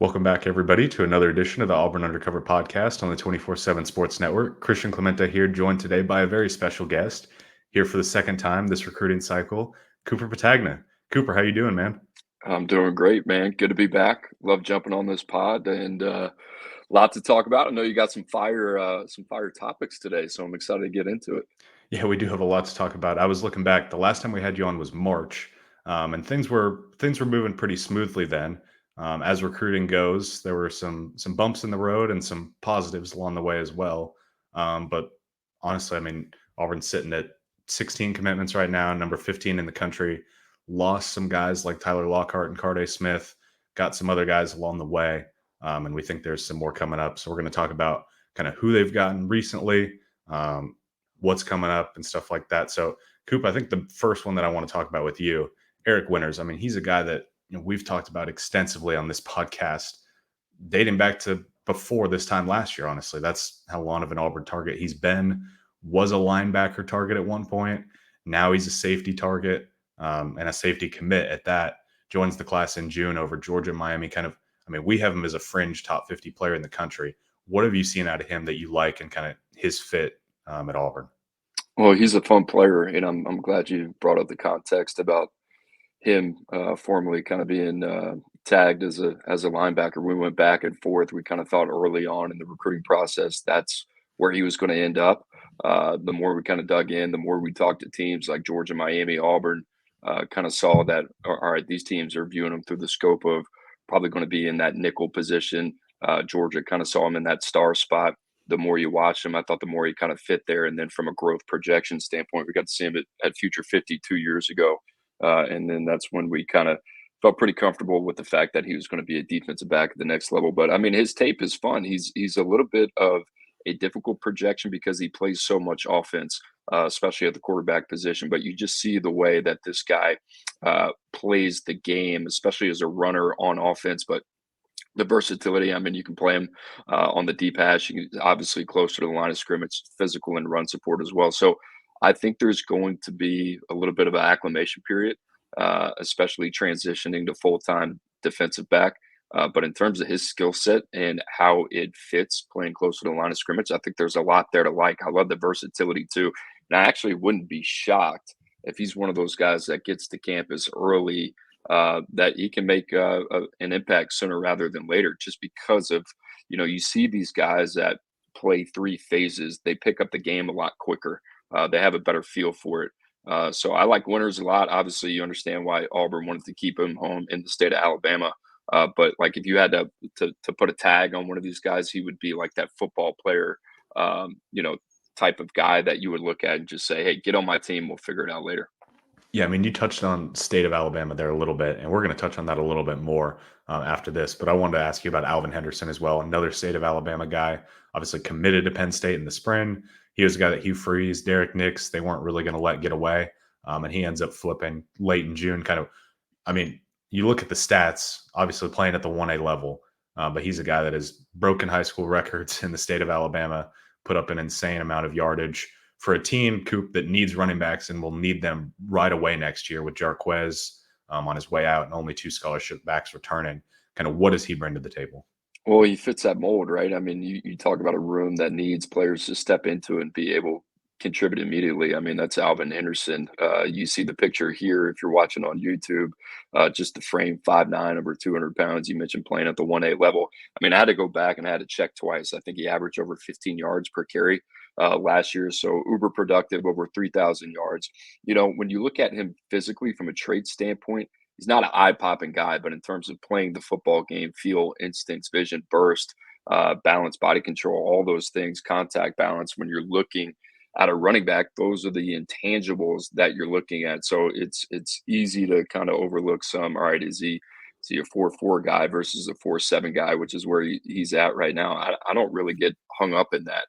Welcome back, everybody, to another edition of the Auburn Undercover podcast on the 247 Sports Network. Christian Clemente here, joined today by a very special guest here for the second time this recruiting cycle, Cooper Petagna. Cooper, how you doing, man? I'm doing great, man. Good to be back. Love jumping on this pod and lot to talk about. I know you got some fire topics today, so I'm excited to get into it. Yeah, we do have a lot to talk about. I was looking back. The last time we had you on was March, and things were moving pretty smoothly then. As recruiting goes, there were some bumps in the road and some positives along the way as well. But honestly, I mean, Auburn's sitting at 16 commitments right now, number 15 in the country. Lost some guys like Tyler Lockhart and Carday Smith. Got some other guys along the way, and we think there's some more coming up. So we're going to talk about kind of who they've gotten recently. What's coming up and stuff like that. So, Coop, I think the first one that I want to talk about with you, Eric Winters. I mean, he's a guy that we've talked about extensively on this podcast, dating back to before this time last year. Honestly, that's how long of an Auburn target he's been. Was a linebacker target at one point. Now he's a safety target and a safety commit at that. Joins the class in June over Georgia, Miami. I mean, we have him as a fringe top 50 player in the country. What have you seen out of him that you like and kind of his fit at Auburn? Well, he's a fun player, and I'm glad you brought up the context about him formerly kind of being tagged as a linebacker. We went back and forth. We kind of thought early on in the recruiting process that's where he was going to end up. The more we kind of dug in, the more we talked to teams like Georgia, Miami, Auburn, kind of saw that all right, these teams are viewing him through the scope of probably going to be in that nickel position. Georgia kind of saw him in that star spot. The more you watch him, I thought the more he kind of fit there. And then from a growth projection standpoint, we got to see him at Future 50 2 years ago. And then that's when we kind of felt pretty comfortable with the fact that he was going to be a defensive back at the next level. But I mean, his tape is fun. He's a little bit of a difficult projection because he plays so much offense, especially at the quarterback position. But you just see the way that this guy plays the game, especially as a runner on offense. But the versatility. I mean, you can play him on the deep hash. You can, obviously, closer to the line of scrimmage, physical and run support as well. So I think there's going to be a little bit of an acclimation period, especially transitioning to full time defensive back. But in terms of his skill set and how it fits playing closer to the line of scrimmage, I think there's a lot there to like. I love the versatility too. And I actually wouldn't be shocked if he's one of those guys that gets to campus early, that he can make an impact sooner rather than later, just because of, you see these guys that play three phases, they pick up the game a lot quicker. They have a better feel for it. So I like Winters a lot. Obviously, you understand why Auburn wanted to keep him home in the state of Alabama. But like, if you had to put a tag on one of these guys, he would be like that football player, type of guy that you would look at and just say, "Hey, get on my team. We'll figure it out later." Yeah, I mean, you touched on state of Alabama there a little bit, and we're going to touch on that a little bit more after this. But I wanted to ask you about Alvin Henderson as well, another state of Alabama guy, obviously committed to Penn State in the spring. He was a guy that Hugh Freeze, Derek Nix, they weren't really going to let get away, and he ends up flipping late in June. I mean, you look at the stats, obviously playing at the 1A level, but he's a guy that has broken high school records in the state of Alabama, put up an insane amount of yardage for a team, Coop, that needs running backs and will need them right away next year with Jarquez on his way out and only two scholarship backs returning. Kind of what does he bring to the table? Well, he fits that mold, right? I mean, you talk about a room that needs players to step into and be able contribute immediately. I mean, that's Alvin Henderson. You see the picture here if you're watching on YouTube. Just the frame, 5'9", over 200 pounds. You mentioned playing at the 1A level. I mean, I had to go back and I had to check twice. I think he averaged over 15 yards per carry last year. So uber productive, over 3,000 yards. When you look at him physically from a trait standpoint, he's not an eye-popping guy, but in terms of playing the football game, feel, instincts, vision, burst, balance, body control, all those things, contact balance, when you're looking at a running back, those are the intangibles that you're looking at. So it's easy to kind of overlook some. All right, is he a 4.4 guy versus a 4.7 guy, which is where he's at right now. I don't really get hung up in that.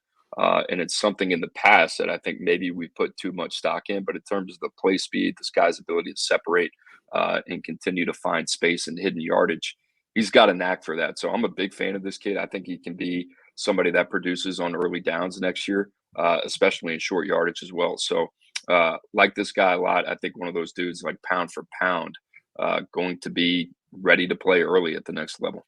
And it's something in the past that I think maybe we put too much stock in. But in terms of the play speed, this guy's ability to separate and continue to find space and hidden yardage, he's got a knack for that. So I'm a big fan of this kid. I think he can be somebody that produces on early downs next year, especially in short yardage as well. So like this guy a lot. I think one of those dudes, like pound for pound, going to be ready to play early at the next level.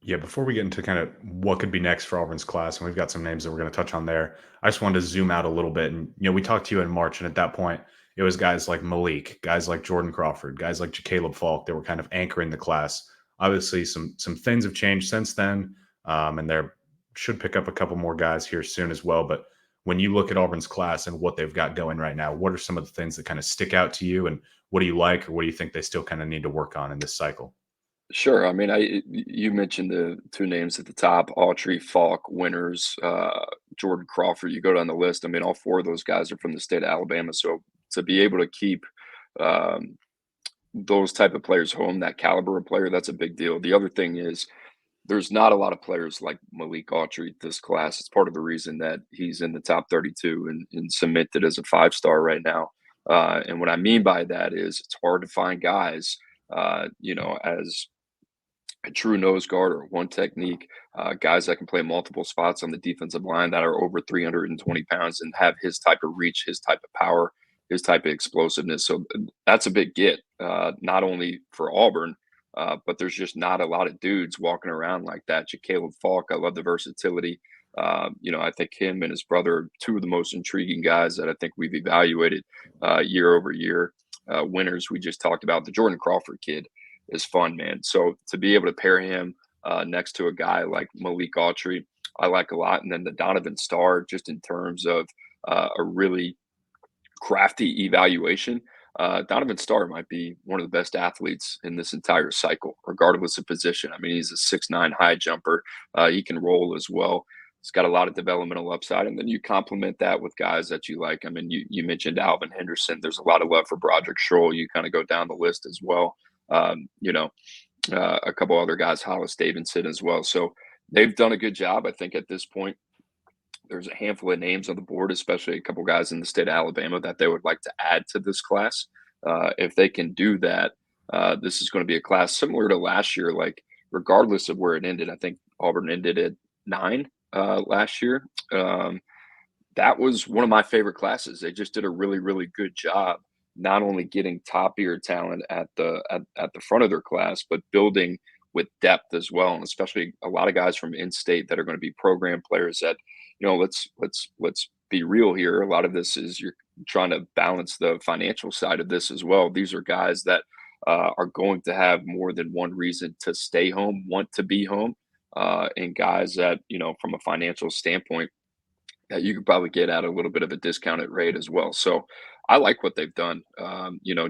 Yeah, before we get into kind of what could be next for Auburn's class, and we've got some names that we're going to touch on there, I just wanted to zoom out a little bit. And, we talked to you in March, and at that point, it was guys like Malik, guys like Jordan Crawford, guys like Caleb Falk that were kind of anchoring the class. Obviously, some things have changed since then, and there should pick up a couple more guys here soon as well. But when you look at Auburn's class and what they've got going right now, what are some of the things that kind of stick out to you, and what do you like, or what do you think they still kind of need to work on in this cycle? Sure. I mean, you mentioned the two names at the top, Autry, Falk, Winters, Jordan Crawford. You go down the list. I mean, all four of those guys are from the state of Alabama. So to be able to keep um, those type of players home, that caliber of player, that's a big deal. The other thing is there's not a lot of players like Malik Autry this class. It's part of the reason that he's in the top 32 and cemented as a 5-star right now. And what I mean by that is it's hard to find guys, as a true nose guard or one technique, guys that can play multiple spots on the defensive line that are over 320 pounds and have his type of reach, his type of power, his type of explosiveness. So that's a big get, not only for Auburn, but there's just not a lot of dudes walking around like that. Caleb Falk, I love the versatility. I think him and his brother are two of the most intriguing guys that I think we've evaluated year over year. Winners, we just talked about the Jordan Crawford kid is fun, man. So to be able to pair him next to a guy like Malik Autry, I like a lot. And then the Donovan Starr, just in terms of a really crafty evaluation. Donovan Starr might be one of the best athletes in this entire cycle, regardless of position. I mean, he's a 6'9" high jumper. He can roll as well. He's got a lot of developmental upside. And then you complement that with guys that you like. I mean, you mentioned Alvin Henderson. There's a lot of love for Broderick Scholl. You kind of go down the list as well. Um, you know, a couple other guys, Hollis Davidson as well. So they've done a good job. I think at this point, there's a handful of names on the board, especially a couple guys in the state of Alabama that they would like to add to this class. If they can do that, this is going to be a class similar to last year. Like regardless of where it ended, I think Auburn ended at 9 last year. That was one of my favorite classes. They just did a really, really good job, not only getting top tier talent at the front of their class, but building with depth as well, and especially a lot of guys from in-state that are going to be program players. That let's be real here. A lot of this is you're trying to balance the financial side of this as well. These are guys that are going to have more than one reason to stay home, want to be home, and guys that from a financial standpoint that you could probably get at a little bit of a discounted rate as well. So I like what they've done,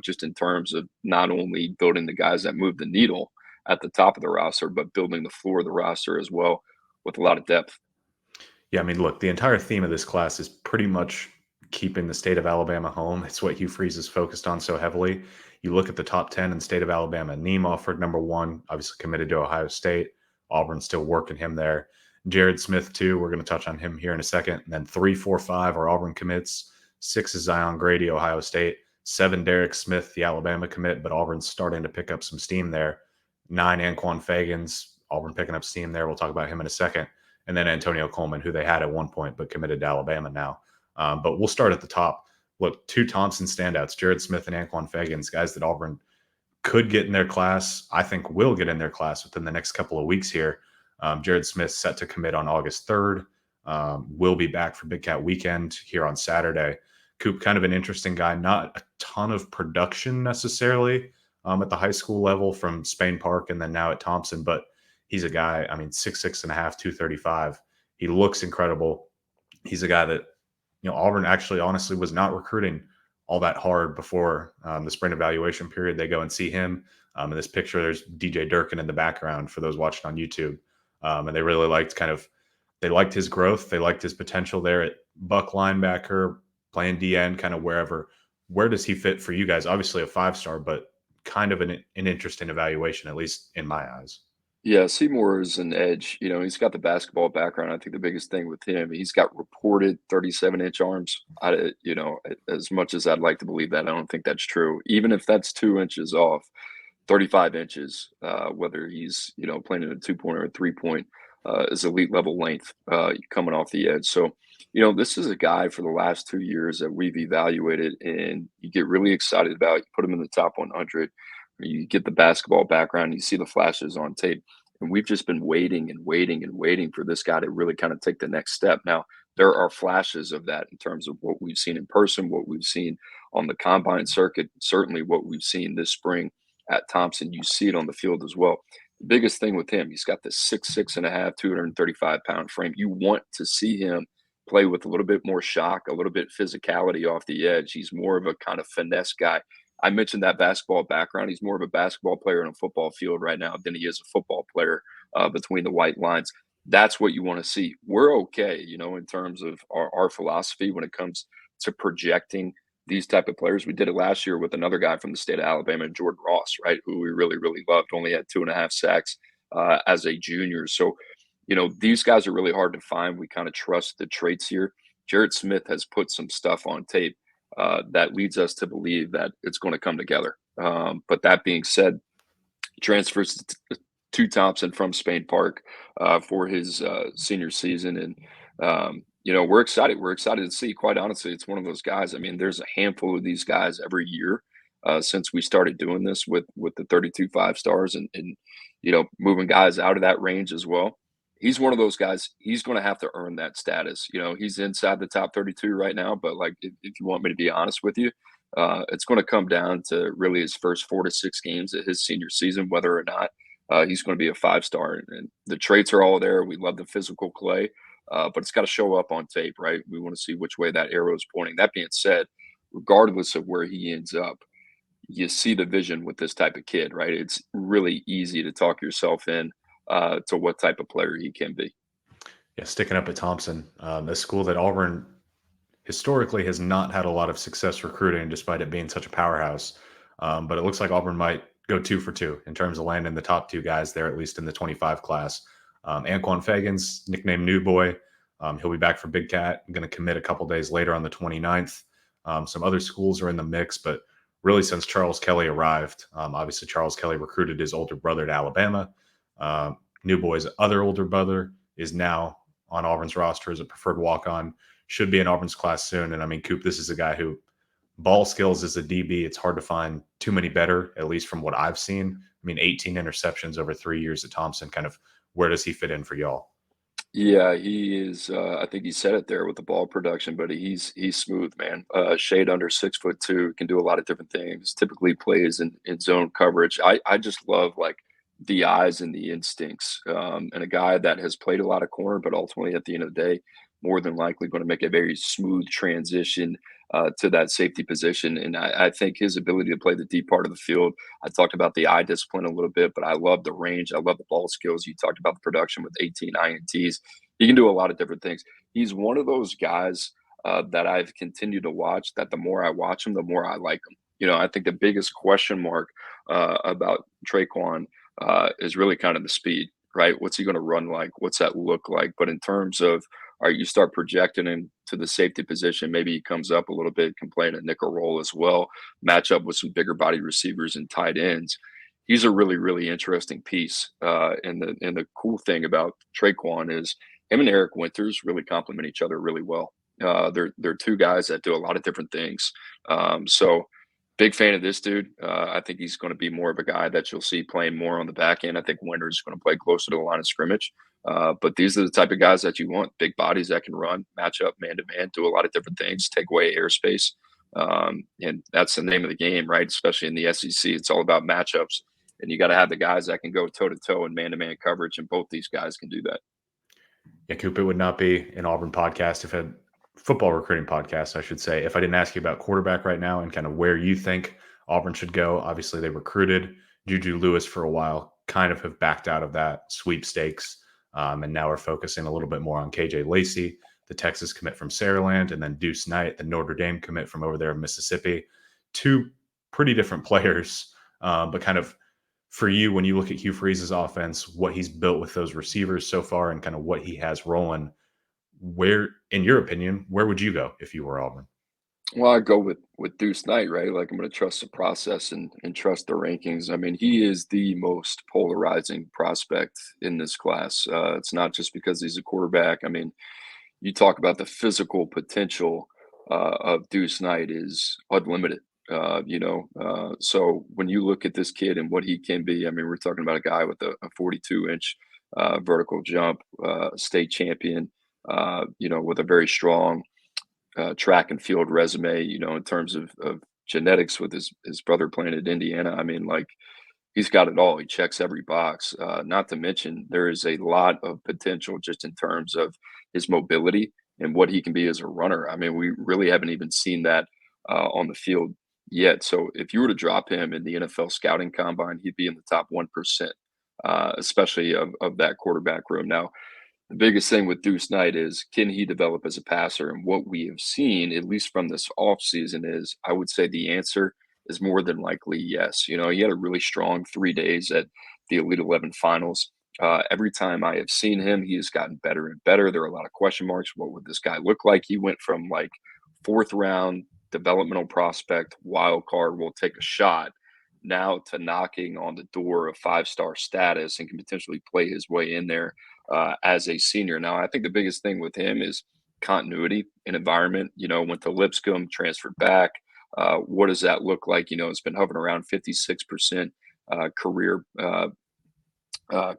just in terms of not only building the guys that move the needle at the top of the roster, but building the floor of the roster as well with a lot of depth. Yeah, I mean, look, the entire theme of this class is pretty much keeping the state of Alabama home. It's what Hugh Freeze is focused on so heavily. You look at the top 10 in the state of Alabama. Neem offered number one, obviously committed to Ohio State. Auburn's still working him there. Jared Smith, too. We're going to touch on him here in a second. And then 3, 4, 5 are Auburn commits. 6 is Zion Grady, Ohio State. 7, Derek Smith, the Alabama commit, but Auburn's starting to pick up some steam there. 9, Anquan Fagans, Auburn picking up steam there. We'll talk about him in a second. And then Antonio Coleman, who they had at one point but committed to Alabama now. But we'll start at the top. Look, 2 Thompson standouts, Jared Smith and Anquan Fagans, guys that Auburn could get in their class. I think will get in their class within the next couple of weeks here. Jared Smith set to commit on August 3rd. Will be back for Big Cat Weekend here on Saturday. Coop, kind of an interesting guy, not a ton of production necessarily at the high school level from Spain Park and then now at Thompson, but he's a guy, I mean, 6'6" and a half, 235. He looks incredible. He's a guy that, Auburn actually honestly was not recruiting all that hard before the spring evaluation period. They go and see him. In this picture, there's DJ Durkin in the background for those watching on YouTube. And they really they liked his growth. They liked his potential there at Buck linebacker, playing DN, kind of wherever. Where does he fit for you guys? Obviously a 5-star, but kind of an interesting evaluation, at least in my eyes. Yeah, Seymour is an edge. He's got the basketball background. I think the biggest thing with him, he's got reported 37-inch arms. As much as I'd like to believe that, I don't think that's true. Even if that's 2 inches off, 35 inches, whether he's, playing in a 2-point or a 3-point, is elite level length coming off the edge. So, this is a guy for the last 2 years that we've evaluated and you get really excited about. You put him in the top 100. You get the basketball background, you see the flashes on tape. And we've just been waiting and waiting and waiting for this guy to really kind of take the next step. Now, there are flashes of that in terms of what we've seen in person, what we've seen on the combine circuit, certainly what we've seen this spring at Thompson. You see it on the field as well. The biggest thing with him, he's got this 6'6.5", 235-pound frame. You want to see him play with a little bit more shock, a little bit physicality off the edge. He's more of a kind of finesse guy. I mentioned that basketball background. He's more of a basketball player in a football field right now than he is a football player between the white lines. That's what you want to see. We're okay, in terms of our philosophy when it comes to projecting these type of players. We did it last year with another guy from the state of Alabama, Jordan Ross, right, who we really, really loved. Only had 2.5 sacks as a junior. So, these guys are really hard to find. We kind of trust the traits here. Jared Smith has put some stuff on tape that leads us to believe that it's going to come together. But that being said, transfers to Thompson from Spain Park for his senior season, and we're excited. We're excited to see. Quite honestly, it's one of those guys. I mean, there's a handful of these guys every year since we started doing this with the 32 5 stars, and moving guys out of that range as well. He's one of those guys. He's going to have to earn that status. He's inside the top 32 right now, but like, if you want me to be honest with you, it's going to come down to really his first 4 to 6 games of his senior season, whether or not he's going to be a 5 star. And the traits are all there. We love the physical clay, but it's got to show up on tape, right? We want to see which way that arrow is pointing. That being said, regardless of where he ends up, you see the vision with this type of kid, right? It's really easy to talk yourself in to what type of player he can be. Yeah, sticking up at Thompson, a school that Auburn historically has not had a lot of success recruiting, despite it being such a powerhouse. But it looks like Auburn might go 2 for 2 in terms of landing the top 2 guys there, at least in the 25 class. Anquan Fagans, nicknamed New Boy, he'll be back for Big Cat. I'm going to commit a couple days later on the 29th. Some other schools are in the mix, but really since Charles Kelly arrived, obviously Charles Kelly recruited his older brother to Alabama. New Boy's other older brother is now on Auburn's roster as a preferred walk-on. Should be in Auburn's class soon. And I mean, Coop, this is a guy who ball skills as a DB, it's hard to find too many better, at least from what I've seen. I mean, 18 interceptions over 3 years at Thompson. Kind of where does he fit in for y'all? Yeah, he is. I think he said it there with the ball production, but he's smooth, man. Shade under 6'2", can do a lot of different things. Typically plays in zone coverage. I just love like the eyes and the instincts, and a guy that has played a lot of corner, but ultimately at the end of the day, more than likely going to make a very smooth transition to that safety position. And I think his ability to play the deep part of the field. I talked about the eye discipline a little bit, but I love the range. I love the ball skills. You talked about the production with 18 INTs. He can do a lot of different things. He's one of those guys that I've continued to watch, that the more I watch him, the more I like him. I think the biggest question mark about Traquan is really kind of the speed, right? What's he going to run like? What's that look like? But in terms of, all right, you start projecting him to the safety position, maybe he comes up a little bit, can play in a nickel role as well, match up with some bigger body receivers and tight ends. He's a really, really interesting piece. And the cool thing about Traquan is him and Eric Winters really complement each other really well. They're 2 guys that do a lot of different things. So big fan of this dude. I think he's going to be more of a guy that you'll see playing more on the back end. I think Winters is going to play closer to the line of scrimmage. But these are the type of guys that you want, big bodies that can run, match up man to man, do a lot of different things, take away airspace. And that's the name of the game, right? Especially in the SEC, it's all about matchups. And you got to have the guys that can go toe to toe in man to man coverage. And both these guys can do that. Yeah, Coop, it would not be an Auburn podcast if it football recruiting podcast, I should say, if I didn't ask you about quarterback right now and kind of where you think Auburn should go. Obviously, they recruited Juju Lewis for a while, kind of have backed out of that sweepstakes, and now we're focusing a little bit more on KJ Lacey, the Texas commit from Saraland, and then Deuce Knight, the Notre Dame commit from over there in Mississippi. 2 pretty different players, but kind of for you, when you look at Hugh Freeze's offense, what he's built with those receivers so far and kind of what he has rolling, where, in your opinion, where would you go if you were Auburn? Well, I go with Deuce Knight, right? Like I'm going to trust the process and trust the rankings. I mean, he is the most polarizing prospect in this class. It's not just because he's a quarterback. I mean, you talk about the physical potential of Deuce Knight is unlimited. So when you look at this kid and what he can be, I mean, we're talking about a guy with a 42-inch vertical jump, state champion, with a very strong track and field resume, in terms of genetics with his brother playing at Indiana. I mean, like, he's got it all. He checks every box. Not to mention, there is a lot of potential just in terms of his mobility and what he can be as a runner. I mean, we really haven't even seen that on the field yet. So if you were to drop him in the NFL scouting combine, he'd be in the top 1%, especially of that quarterback room. Now, the biggest thing with Deuce Knight is, can he develop as a passer? And what we have seen, at least from this offseason, is, I would say the answer is more than likely yes. He had a really strong 3 days at the Elite 11 finals. Every time I have seen him, he has gotten better and better. There are a lot of question marks. What would this guy look like? He went from like fourth round developmental prospect, wild card, will take a shot, now to knocking on the door of 5-star status and can potentially play his way in there as a senior. Now, I think the biggest thing with him is continuity and environment. Went to Lipscomb, transferred back. What does that look like? It's been hovering around 56% career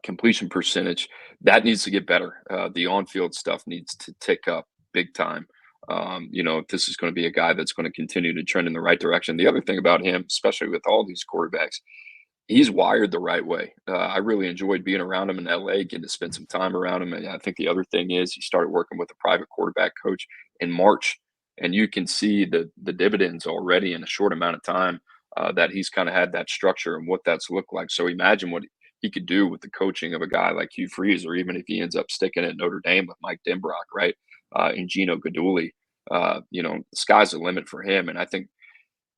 completion percentage. That needs to get better. The on-field stuff needs to tick up big time. If this is going to be a guy that's going to continue to trend in the right direction. The other thing about him, especially with all these quarterbacks, he's wired the right way. I really enjoyed being around him in LA, getting to spend some time around him. And I think the other thing is, he started working with a private quarterback coach in March, and you can see the dividends already in a short amount of time, that he's kind of had that structure and what that's looked like. So imagine what he could do with the coaching of a guy like Hugh Freeze, or even if he ends up sticking at Notre Dame with Mike Denbrock, right? And Gino Gaduli. The sky's the limit for him. And I think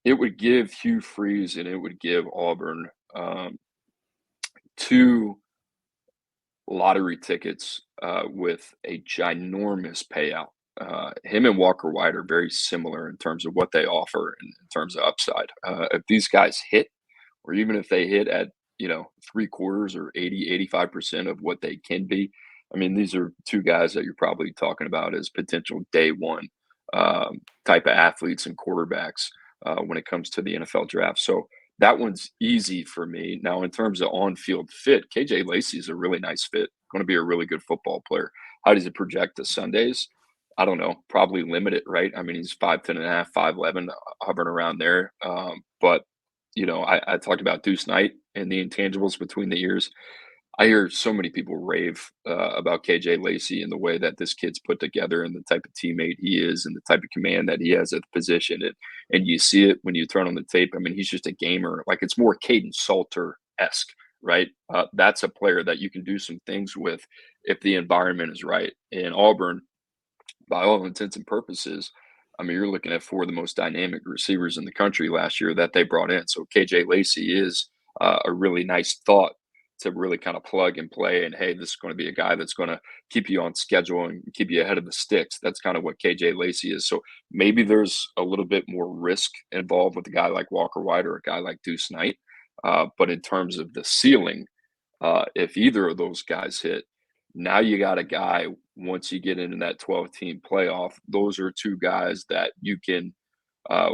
it would give Hugh Freeze and it would give Auburn two lottery tickets with a ginormous payout. Him and Walker White are very similar in terms of what they offer in terms of upside. If these guys hit, or even if they hit at, three quarters or 85% of what they can be, I mean, these are two guys that you're probably talking about as potential day one type of athletes and quarterbacks when it comes to the NFL draft. So that one's easy for me. Now, in terms of on-field fit, KJ Lacey is a really nice fit. Going to be a really good football player. How does it project to Sundays? I don't know. Probably limited, right? I mean, he's 5'10" and a half, 5'11", hovering around there. But I talked about Deuce Knight and the intangibles between the ears. I hear so many people rave about KJ Lacey and the way that this kid's put together and the type of teammate he is and the type of command that he has at the position. And you see it when you turn on the tape. I mean, he's just a gamer. Like, it's more Caden Salter-esque, right? That's a player that you can do some things with if the environment is right. And Auburn, by all intents and purposes, I mean, you're looking at four of the most dynamic receivers in the country last year that they brought in. So KJ Lacey is a really nice thought to really kind of plug and play. And hey, this is going to be a guy that's going to keep you on schedule and keep you ahead of the sticks. That's kind of what KJ Lacey is. So maybe there's a little bit more risk involved with a guy like Walker White or a guy like Deuce Knight. But in terms of the ceiling, if either of those guys hit, now you got a guy, once you get into that 12-team playoff, those are two guys that you can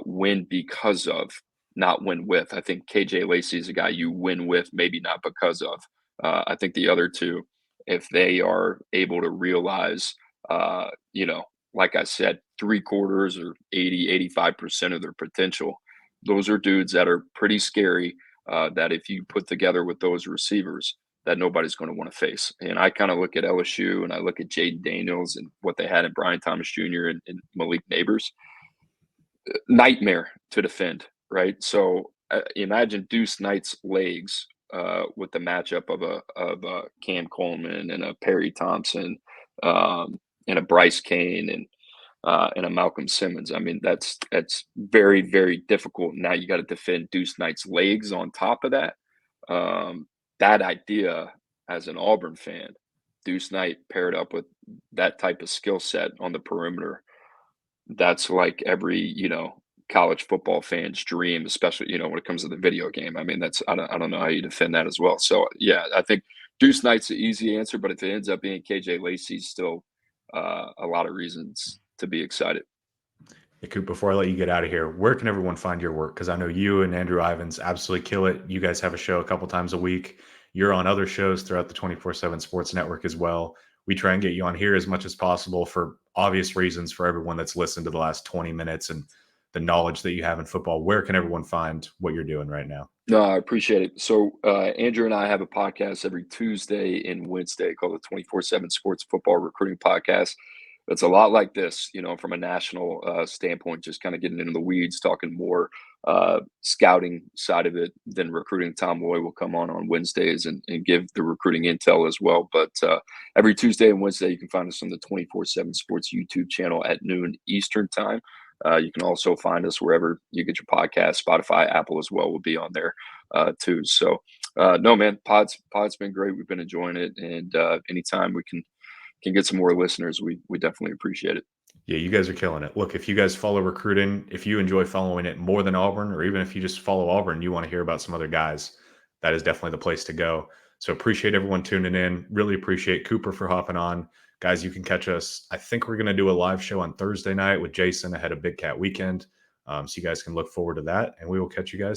win because of, not win with. I think KJ Lacey is a guy you win with, maybe not because of. I think the other two, if they are able to realize, like I said, three quarters or 85% of their potential, those are dudes that are pretty scary, that if you put together with those receivers, that nobody's going to want to face. And I kind of look at LSU and I look at Jaden Daniels and what they had in Brian Thomas Jr. and Malik Neighbors. Nightmare to defend, right? So imagine Deuce Knight's legs with the matchup of a Cam Coleman and a Perry Thompson, and a Bryce Kane and a Malcolm Simmons. I mean, that's very, very difficult. Now you got to defend Deuce Knight's legs on top of that. That idea, as an Auburn fan, Deuce Knight paired up with that type of skill set on the perimeter, that's like every, college football fan's dream, especially, when it comes to the video game. I mean, I don't know how you defend that as well. So yeah, I think Deuce Knight's the easy answer, but if it ends up being KJ Lacey, still a lot of reasons to be excited. Hey, Coop, before I let you get out of here, where can everyone find your work? Because I know you and Andrew Ivins absolutely kill it. You guys have a show a couple times a week. You're on other shows throughout the 247 Sports Network as well. We try and get you on here as much as possible for obvious reasons for everyone that's listened to the last 20 minutes and the knowledge that you have in football. Where can everyone find what you're doing right now? No, I appreciate it. So, Andrew and I have a podcast every Tuesday and Wednesday called the 247 Sports Football Recruiting Podcast. It's a lot like this, from a national standpoint, just kind of getting into the weeds, talking more scouting side of it than recruiting. Tom Loy will come on Wednesdays and give the recruiting intel as well. But every Tuesday and Wednesday, you can find us on the 247 Sports YouTube channel at noon Eastern time. You can also find us wherever you get your podcast, Spotify, Apple as well will be on there too. So, no, man, pod's been great. We've been enjoying it, and anytime we can get some more listeners, we definitely appreciate it. Yeah, you guys are killing it. Look, if you guys follow recruiting, if you enjoy following it more than Auburn, or even if you just follow Auburn, you want to hear about some other guys, that is definitely the place to go. So appreciate everyone tuning in. Really appreciate Cooper for hopping on. Guys, you can catch us. I think we're going to do a live show on Thursday night with Jason ahead of Big Cat Weekend. So you guys can look forward to that, and we will catch you guys